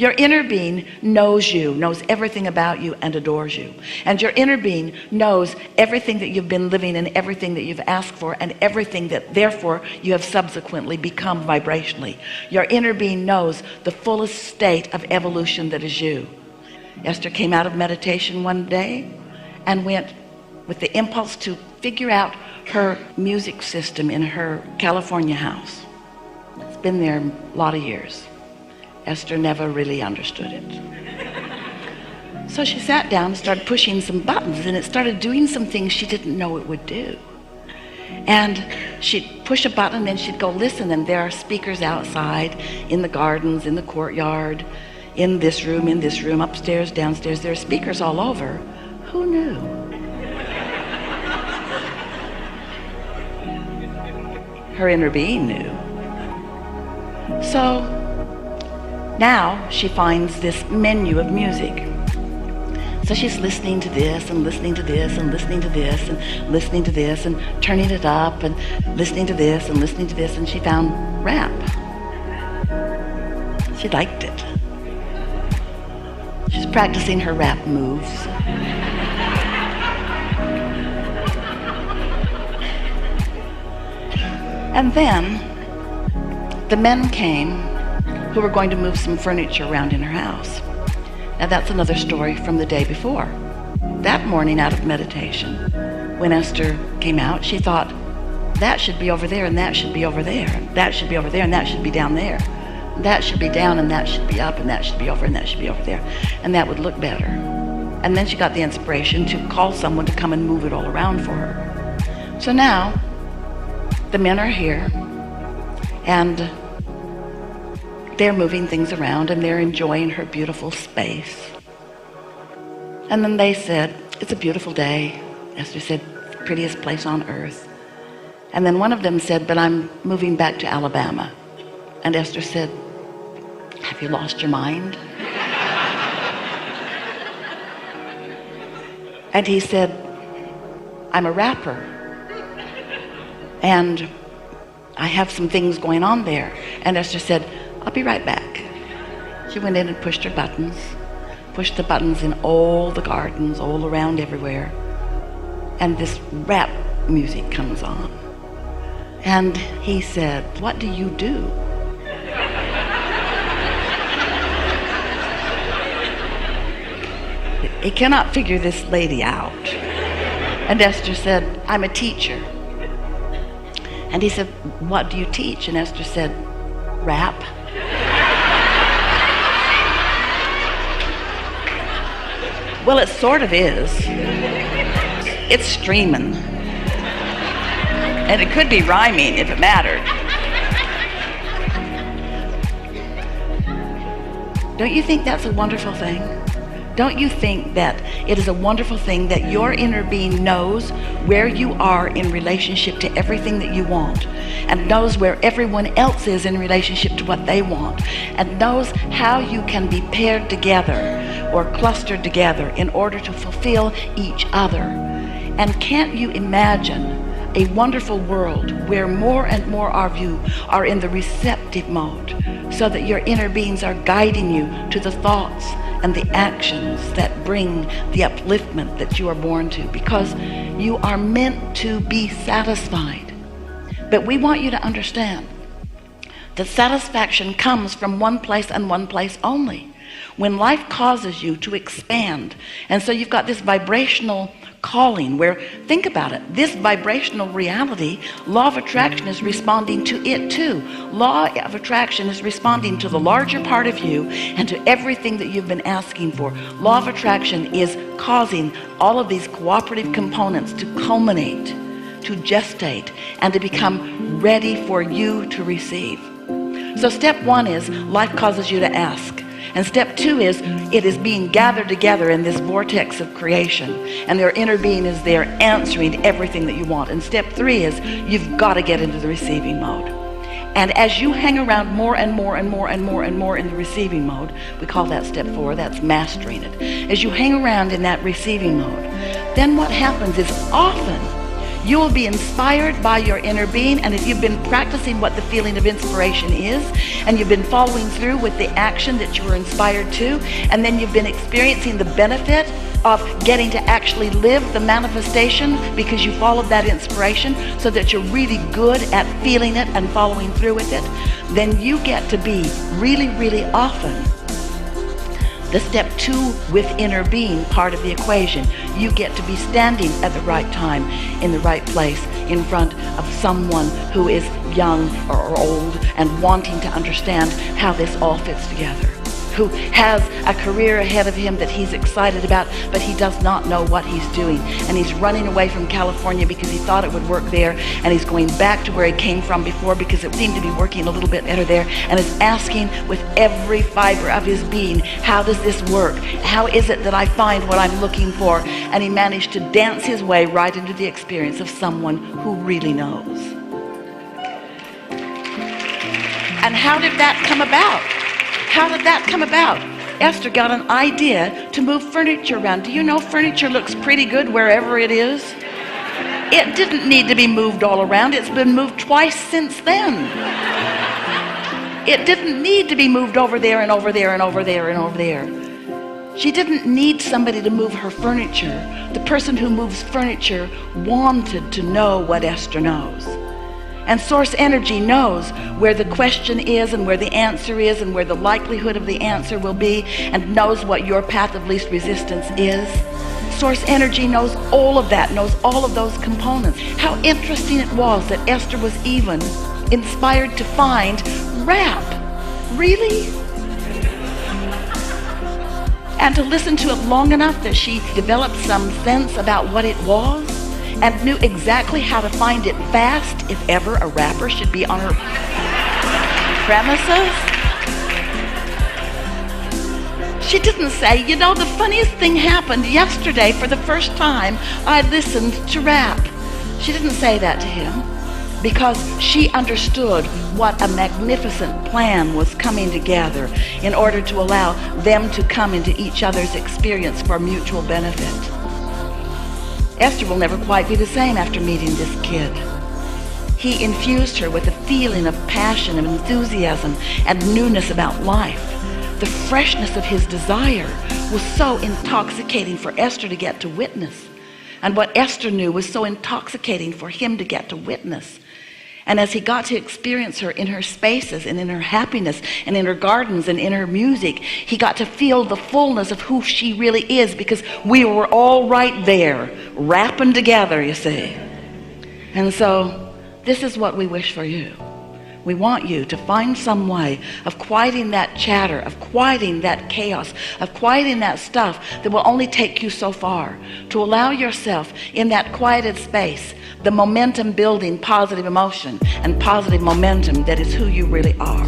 Your inner being knows you, knows everything about you, and adores you. And your inner being knows everything that you've been living and everything that you've asked for and everything that therefore you have subsequently become vibrationally. Your inner being knows the fullest state of evolution that is you. Esther came out of meditation one day and went with the impulse to figure out her music system in her California house. It's been there a lot of years. Esther never really understood it. So she sat down and started pushing some buttons, and it started doing some things she didn't know it would do. And she'd push a button and then she'd go listen, and there are speakers outside, in the gardens, in the courtyard, in this room, upstairs, downstairs. There are speakers all over. Who knew? Her inner being knew. So now she finds this menu of music. So she's listening to this and listening to this and listening to this and listening to this and turning it up and listening to this and listening to this, and she found rap. She liked it. She's practicing her rap moves. And then the men came who were going to move some furniture around in her house. Now that's another story from the day before. That morning out of meditation, when Esther came out, she thought, that should be over there and that should be over there. That should be over there and that should be down there. That should be down and that should be up and that should be over and that should be over there. And that would look better. And then she got the inspiration to call someone to come and move it all around for her. So now the men are here and they're moving things around and they're enjoying her beautiful space. And then they said, it's a beautiful day. Esther said, prettiest place on earth. And then one of them said, but I'm moving back to Alabama. And Esther said, have you lost your mind? And he said, I'm a rapper. And I have some things going on there. And Esther said, I'll be right back. She went in and pushed her buttons, pushed the buttons in all the gardens, all around everywhere. And this rap music comes on. And he said, what do you do? He cannot figure this lady out. And Esther said, I'm a teacher. And he said, what do you teach? And Esther said, rap. Well, it sort of is. It's streaming. And it could be rhyming if it mattered. Don't you think that's a wonderful thing? Don't you think that it is a wonderful thing that your inner being knows where you are in relationship to everything that you want, and knows where everyone else is in relationship to what they want, and knows how you can be paired together or clustered together in order to fulfill each other? And can't you imagine a wonderful world where more and more of you are in the receptive mode, so that your inner beings are guiding you to the thoughts and the actions that bring the upliftment that you are born to, because you are meant to be satisfied. But we want you to understand that satisfaction comes from one place and one place only. When life causes you to expand, and so you've got this vibrational calling where, think about it, this vibrational reality, law of attraction is responding to it too. Law of attraction is responding to the larger part of you and to everything that you've been asking for. Law of attraction is causing all of these cooperative components to culminate, to gestate, and to become ready for you to receive. So step one is life causes you to ask. And step two is it is being gathered together in this vortex of creation, and their inner being is there answering everything that you want. And step three is you've got to get into the receiving mode. And as you hang around more and more and more and more and more in the receiving mode, we call that step 4, that's mastering it. As you hang around in that receiving mode, then what happens is often You will be inspired by your inner being, and if you've been practicing what the feeling of inspiration is, and you've been following through with the action that you were inspired to, and then you've been experiencing the benefit of getting to actually live the manifestation because you followed that inspiration so that you're really good at feeling it and following through with it, then you get to be really, really often the step 2 with inner being part of the equation. You get to be standing at the right time, in the right place, in front of someone who is young or old and wanting to understand how this all fits together, who has a career ahead of him that he's excited about, but he does not know what he's doing. And he's running away from California because he thought it would work there, and he's going back to where he came from before because it seemed to be working a little bit better there, and is asking with every fiber of his being, how does this work? How is it that I find what I'm looking for? And he managed to dance his way right into the experience of someone who really knows. And how did that come about? How did that come about? Esther got an idea to move furniture around. Do you know furniture looks pretty good wherever it is? It didn't need to be moved all around. It's been moved twice since then. It didn't need to be moved over there and over there and over there and over there. She didn't need somebody to move her furniture. The person who moves furniture wanted to know what Esther knows. And source energy knows where the question is and where the answer is and where the likelihood of the answer will be, and knows what your path of least resistance is. Source energy knows all of that, knows all of those components. How interesting it was that Esther was even inspired to find rap. Really? And to listen to it long enough that she developed some sense about what it was, and knew exactly how to find it fast if ever a rapper should be on her premises. She didn't say, you know, the funniest thing happened yesterday. For the first time I listened to rap. She didn't say that to him because she understood what a magnificent plan was coming together in order to allow them to come into each other's experience for mutual benefit. Esther will never quite be the same after meeting this kid. He infused her with a feeling of passion and enthusiasm and newness about life. The freshness of his desire was so intoxicating for Esther to get to witness. And what Esther knew was so intoxicating for him to get to witness. And as he got to experience her in her spaces and in her happiness and in her gardens and in her music, he got to feel the fullness of who she really is, because we were all right there, rapping together, you see. And so this is what we wish for you. We want you to find some way of quieting that chatter, of quieting that chaos, of quieting that stuff that will only take you so far, to allow yourself in that quieted space the momentum building positive emotion and positive momentum that is who you really are,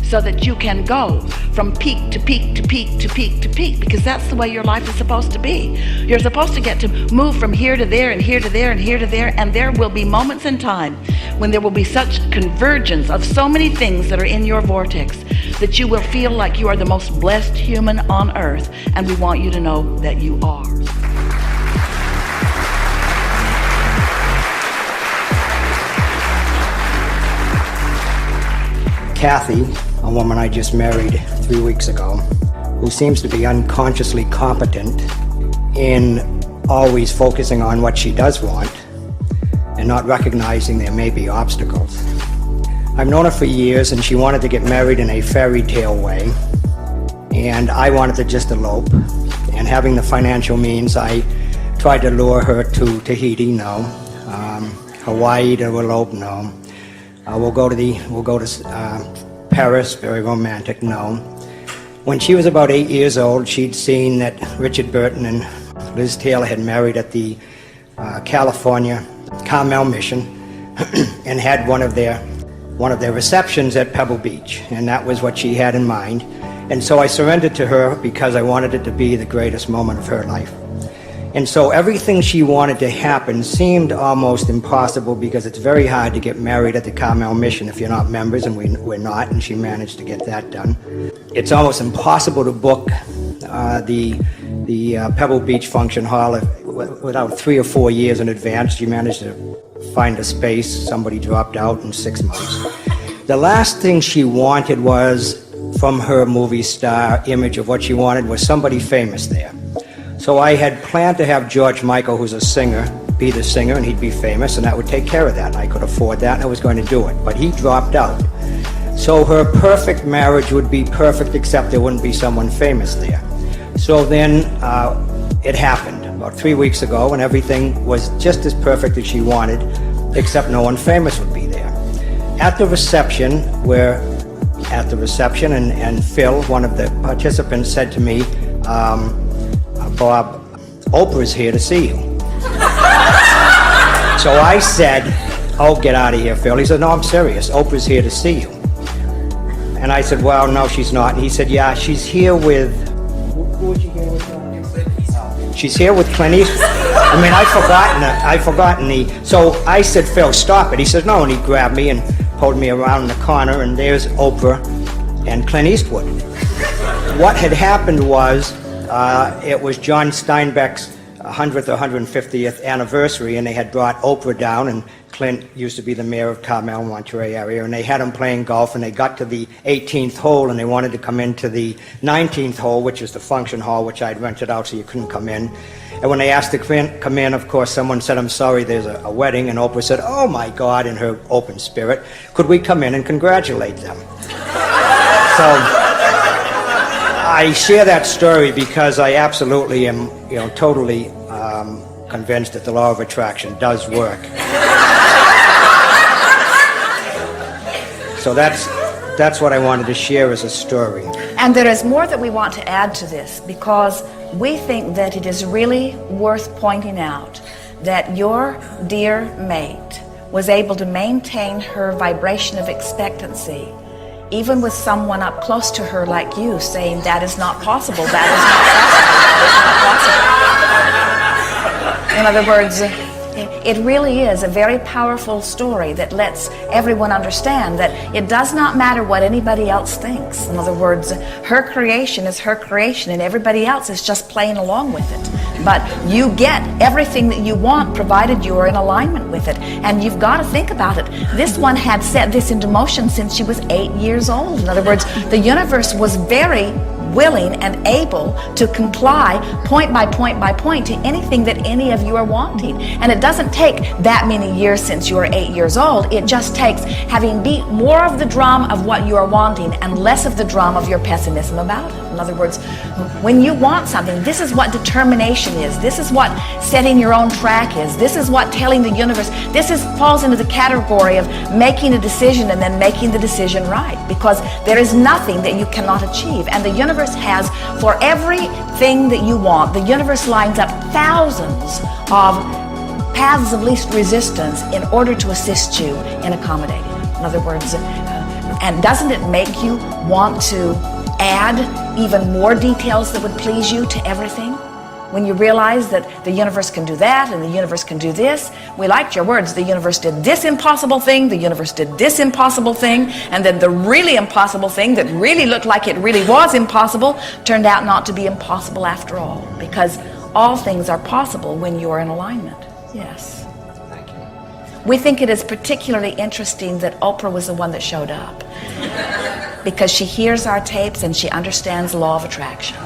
so that you can go from peak to peak to peak to peak to peak, because that's the way your life is supposed to be. You're supposed to get to move from here to there and here to there and here to there, and there will be moments in time when there will be such convergence of so many things that are in your vortex that you will feel like you are the most blessed human on earth, and we want you to know that you are. Kathy, a woman I just married 3 weeks ago, who seems to be unconsciously competent in always focusing on what she does want and not recognizing there may be obstacles. I've known her for years, and she wanted to get married in a fairy tale way, and I wanted to just elope. And having the financial means, I tried to lure her to Tahiti, no. Hawaii to elope, no. We'll go to Paris, very romantic, no. When she was about 8 years old, she'd seen that Richard Burton and Liz Taylor had married at the California Carmel Mission and had one of their receptions at Pebble Beach, and that was what she had in mind. And so I surrendered to her because I wanted it to be the greatest moment of her life. And so everything she wanted to happen seemed almost impossible, because it's very hard to get married at the Carmel Mission if you're not members, and we're not, and she managed to get that done. It's almost impossible to book the Pebble Beach function hall without 3 or 4 years in advance. She managed to find a space. Somebody dropped out in 6 months. The last thing she wanted was, from her movie star image of what she wanted, was somebody famous there. So I had planned to have George Michael, who's a singer, be the singer, and he'd be famous, and that would take care of that, and I could afford that, and I was going to do it. But he dropped out. So her perfect marriage would be perfect, except there wouldn't be someone famous there. So then it happened about 3 weeks ago, and everything was just as perfect as she wanted, except no one famous would be there. At the reception, and Phil, one of the participants, said to me, Bob, Oprah's here to see you. So I said, oh, get out of here, Phil. He said, no, I'm serious. Oprah's here to see you. And I said, well, no, she's not. And he said, yeah, she's here with... Who was she here with? She's here with Clint Eastwood. I mean, I've forgotten the... So I said, Phil, stop it. He says, no, and he grabbed me and pulled me around in the corner, and there's Oprah and Clint Eastwood. What had happened was, it was John Steinbeck's 100th or 150th anniversary, and they had brought Oprah down, and Clint used to be the mayor of Carmel, Monterey area, and they had him playing golf, and they got to the 18th hole, and they wanted to come into the 19th hole, which is the function hall, which I'd rented out so you couldn't come in. And when they asked to come in, of course, someone said, I'm sorry, there's a wedding, and Oprah said, oh my God, in her open spirit, could we come in and congratulate them? So I share that story because I absolutely am, totally convinced that the law of attraction does work. So that's what I wanted to share as a story. And there is more that we want to add to this, because we think that it is really worth pointing out that your dear mate was able to maintain her vibration of expectancy, even with someone up close to her like you saying, that is not possible, that is not possible, that is not possible. In other words, it really is a very powerful story that lets everyone understand that it does not matter what anybody else thinks. In other words, her creation is her creation, and everybody else is just playing along with it. But you get everything that you want, provided you are in alignment with it. And you've got to think about it. This one had set this into motion since she was 8 years old. In other words, the universe was very willing and able to comply point by point by point to anything that any of you are wanting. And it doesn't take that many years since you are 8 years old. It just takes having beat more of the drum of what you are wanting and less of the drum of your pessimism about it. In other words, when you want something, this is what determination is. This is what setting your own track is. This is what telling the universe. This falls into the category of making a decision and then making the decision right, because there is nothing that you cannot achieve. And the universe has, for everything that you want, the universe lines up thousands of paths of least resistance in order to assist you in accommodating it. In other words, and doesn't it make you want to add even more details that would please you to everything? When you realize that the universe can do that and the universe can do this. We liked your words. The universe did this impossible thing, the universe did this impossible thing, and then the really impossible thing that really looked like it really was impossible turned out not to be impossible after all, because all things are possible when you are in alignment. Yes. Thank you. We think it is particularly interesting that Oprah was the one that showed up, because she hears our tapes and she understands the law of attraction.